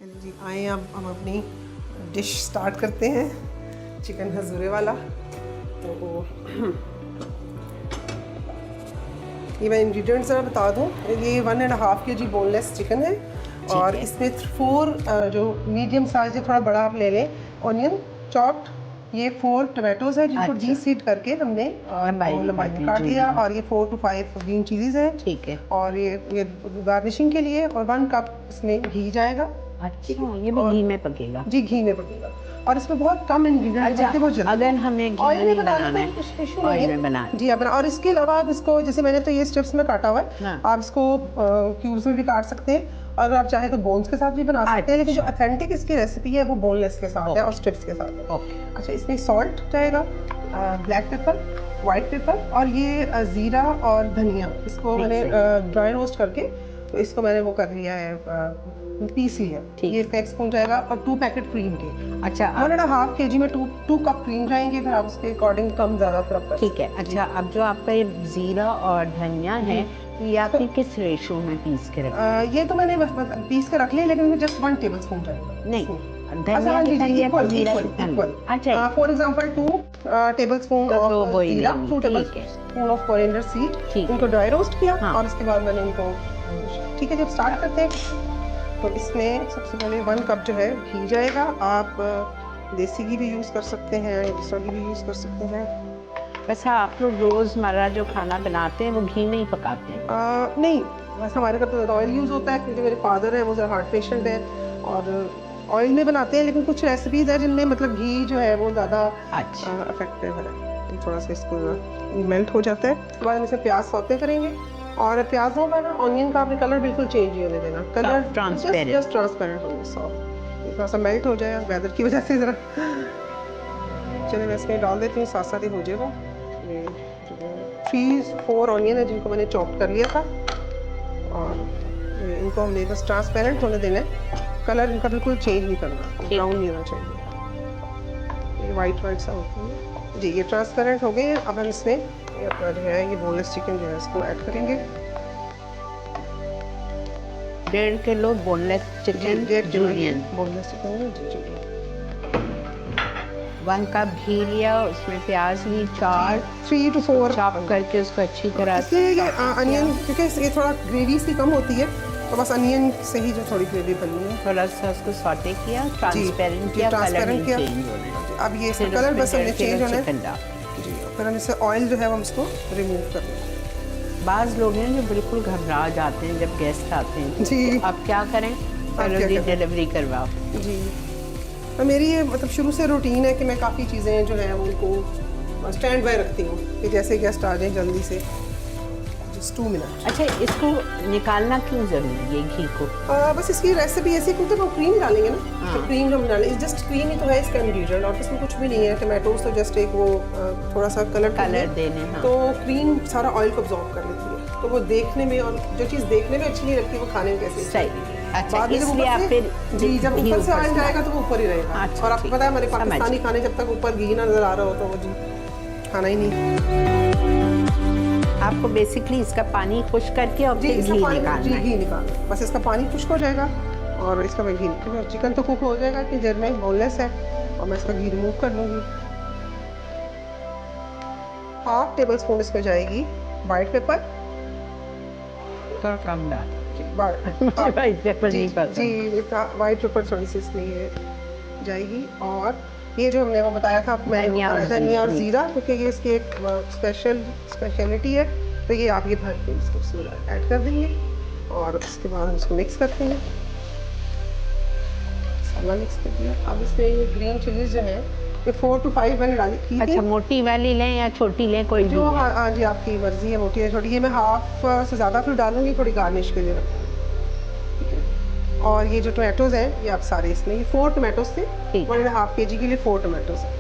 चलिए जी, आए अब हम अपनी डिश स्टार्ट करते हैं, चिकन हजूरे वाला। तो ये मैं इंग्रेडिएंट्स ज़रा बता दूँ। ये 1.5 kg बोनलेस चिकन है और इसमें 4 जो मीडियम साइज है, थोड़ा बड़ा आप ले लें, ऑनियन चॉप्ड। ये 4 टमाटोज है जिनको डीसीड करके हमने लंबाई में काट लिया, और ये 4 to 5 ग्रीन चिलीज है। ठीक है। और ये गार्निशिंग के लिए, और 1 कप इसमें घी जाएगा। अच्छा, ये भी घी में पकेगा? जी, घी में पकेगा। और इसमें बहुत कम इंग्रेडिएंट्स हैं, बहुत जल्दी। अगर हमें घी ऑयल में बनाना है, कुछ इशू नहीं ऑयल है। में बनाना जी, अपना। और इसके अलावा आप इसको, जैसे मैंने तो ये स्ट्रिप्स में काटा हुआ है, आप इसको क्यूब्स में भी काट सकते हैं, और अगर आप चाहे तो बोन्स के साथ भी बना सकते हैं। लेकिन जो ऑथेंटिक इसकी रेसिपी है वो बोनलेस के साथ है और स्ट्रिप्स के साथ है। अच्छा, इसमें सॉल्ट जाएगा, ब्लैक पेपर, वाइट पेपर, और ये ज़ीरा और धनिया, इसको मैंने ड्राई रोस्ट करके, तो इसको मैंने वो कर लिया है, पीस लिया। ये 1 स्पून जाएगा, और 2 पैकेट क्रीम के। अच्छा, 1.5 kg में 2 कप क्रीम जाएंगे, फिर आप उसके अकॉर्डिंग कम ज़्यादा फर्क। ठीक है। अच्छा, अब जो आपका ये जीरा और धनिया है, ये आपने किस रेशो में पीस के रखा? ये तो मैंने बस पीस के रख लिया, लेकिन जस्ट 1 टेबल स्पून जाएगा। नहीं, धनिया इक्वल। अच्छा, for example 2 table spoon of जीरा, 2 table spoon of coriander seed, इनको ड्राई रोस्ट किया, और उसके बाद मैंने इनको। ठीक है, जब स्टार्ट करते हैं तो इसमें सबसे पहले 1 कप जो है घी जाएगा। आप देसी घी भी यूज़ कर सकते हैं, दूसरा घी भी यूज़ कर सकते हैं। वैसे आप लोग रोज़मर्रा जो खाना बनाते हैं वो घी नहीं पकाते हैं? नहीं, वैसे हमारे घर तो ऑयल यूज़ होता है, क्योंकि मेरे फादर है वो ज़रा हार्ट पेशेंट है, और ऑयल में बनाते हैं। लेकिन कुछ रेसिपीज़ है जिनमें मतलब घी जो है वो ज़्यादा इफेक्टिव है। थोड़ा सा इसको मेल्ट हो जाता है, उसके बाद हम इसमें प्याज सौते करेंगे, और प्याजों का ना, ऑनियन का आपने कलर बिल्कुल चेंज नहीं होने देना, कलर ट्रांसपेरेंट, जस्ट ट्रांसपेरेंट होना, सॉफ्ट, थोड़ा सा मेल्ट हो जाए वेदर की वजह से ज़रा। चलिए, मैं इसमें डाल देती हूँ, साथ साथ ही हो जाएगा। 3-4 ऑनियन है जिनको मैंने चॉप कर लिया था, और इनको हमने बस ट्रांसपेरेंट होने देना है, कलर इनका बिल्कुल चेंज नहीं करना, ब्राउन नहीं होना चाहिए, ये वाइट सा होता है जी। ये ट्रांसपेरेंट हो गए। अब हम इसमें ये अपना जो है, ये बोनलेस चिकन जो है इसको ऐड करेंगे। 1.5 kilo boneless chicken, julienne boneless chicken जी। 1 कप घी लिया, उसमें प्याज ली 3 to 4 चॉप करके उसको अच्छी तरह से। ये अनियन, क्योंकि ये थोड़ा ग्रेवी सी कम होती है, तो बस अनियन से ही जो थोड़ी ग्रेवी बननी है। थोड़ा सा उसको सॉटे किया, ट्रांसपेरेंट किया, कलर चेंज होना है। अब ये कलर बस हमने चेंज होना है जी। फिर हम इससे ऑयल जो है हम इसको रिमूव कर लेंगे। बाज़ लोग हैं जो बिल्कुल घबरा जाते हैं जब गेस्ट आते हैं जी। अब क्या करें? चलो जी, डिलीवरी करवाओ जी। तो मेरी ये मतलब शुरू से रूटीन है कि मैं काफ़ी चीज़ें जो है उनको स्टैंड बाय रखती हूँ, कि जैसे गेस्ट आ जाए जल्दी से, जस्ट 2 मिनट। अच्छा, इसको निकालना क्यों ज़रूरी है घी को? बस इसकी रेसिपी ऐसी, क्योंकि हम क्रीम डालेंगे ना, तो क्रीम हम डालेंगे, जस्ट क्रीम ही तो है इसका इंग्रेडिएंट, और इसमें कुछ भी नहीं है। टमाटोज तो जस्ट एक वो थोड़ा सा कलर देने, तो क्रीम सारा ऑयल को अब्जॉर्ब कर लेती है, तो वो देखने में, और जो चीज़ देखने में अच्छी नहीं लगती वो खाने में कैसे सही। अच्छा, बाद में इसलिए आप फिर जी, जब ऊपर से ऑयल जाएगा तो वो ऊपर ही रहेगा। अच्छा, और आपको पता है हमारे पाकिस्तानी खाने जब तक ऊपर घी ना नजर आ रहा हो तो वो जी खाना ही नहीं। आपको बेसिकली इसका पानी खुश करके और फिर घी निकालना है। घी निकालना, बस इसका पानी खुश्क हो जाएगा, और इसका मैं घी, चिकन तो कुक हो जाएगा कि जब में बोनलेस है, और मैं इसका घी रिमूव कर लूँगी। 1/2 टेबल स्पून इसमें जाएगी वाइट पेपर, कम डाल वाइट पेपर थोड़ी सी इसमें जाएगी। और ये जो हमने वो बताया था धनिया और ज़ीरा, क्योंकि ये इसकी एक स्पेशलिटी है, तो ये आप ये भर के इसको ऐड कर देंगे, और उसके बाद हम इसको मिक्स करते हैं। मसाला मिक्स कर दिया। अब इसमें ये ग्रीन चिलीज जो है, ये 4 to 5 मैंने डाली थी। अच्छा, मोटी वाली लें या छोटी लें, कोई जो? हाँ जी, आपकी मर्जी है, मोटी है छोटी। ये मैं हाफ से ज़्यादा फिर डालूंगी, थोड़ी गार्निश के लिए। और ये जो टमाटोज हैं, ये आप सारे इसमें, ये 4 टमाटोज थे, 1.5 kg के लिए 4 टमाटोज हैं।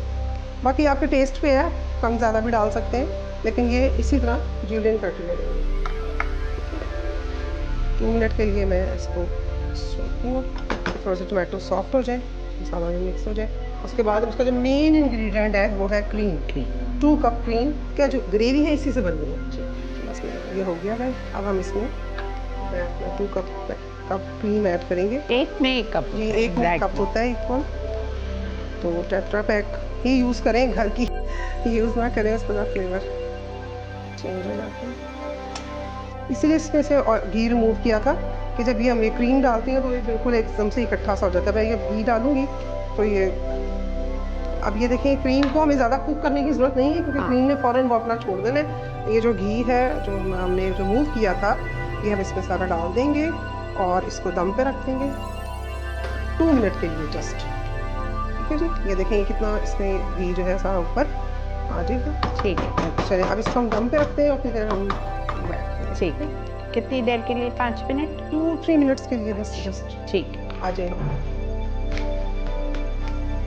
बाकी आपके टेस्ट पे है, कम ज़्यादा भी डाल सकते हैं, लेकिन ये इसी तरह जूलियन कट लेंगे। 2 मिनट के लिए मैं इसको छोड़ती हूँ, थोड़ा सा टमाटो सॉफ्ट हो जाए, मसाला भी मिक्स हो जाए। उसके बाद उसका जो मेन इंग्रेडिएंट है वो है क्रीम। 2 कप क्रीम, क्या जो ग्रेवी है इसी से बन रही है। बस ये हो गया है। अब हम इसमें 2 कप कप क्रीम ऐड करेंगे। एक में एक कप, ये एक Exactly. कप होता है इक्वल। तो टेट्रा पैक ही यूज़ करें, घर की यूज़ ना करें, उसका फ्लेवर चेंज हो जाता है। इसीलिए इसमें से घी रिमूव किया था कि जब ये हम ये क्रीम डालती हैं तो ये बिल्कुल एकदम से इकट्ठा सा हो जाता है। मैं ये घी डालूंगी तो ये, अब ये देखें क्रीम को हमें ज़्यादा कुक करने की ज़रूरत नहीं है क्योंकि क्रीम ने फ़ौरन वो अपना छोड़ देना है। ये जो घी है जो हमने रिमूव किया था ये हम इसमें सारा डाल देंगे और इसको दम पे रख देंगे 2 मिनट के लिए जस्ट। ठीक है जी, ये देखें ये कितना इसमें घी जो है सारा ऊपर आ जाएगा। ठीक है, चलिए अब इसको हम दम पे रखते हैं और फिर हम बैठते हैं। ठीक है। कितनी देर के लिए? 5 मिनट? 2-3 मिनट्स के लिए बस जस्ट ठीक है। आ जाए।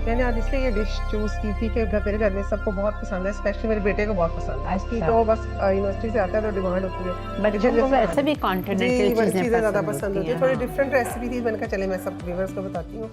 मैंने आज इसलिए ये डिश चूज़ की थी कि मेरे घर में सबको बहुत पसंद है, स्पेशली मेरे बेटे को बहुत पसंद है। इसकी तो बस यूनिवर्सिटी से आता है तो डिमांड होती है। बच्चों को वैसे भी कॉन्टिनेंटल चीज़ें ज़्यादा चीज़ें पसंद होती है। थोड़ी डिफरेंट रेसिपी थी, मैंने कहा चले मैं सब व्यूअर्स को बताती हूँ।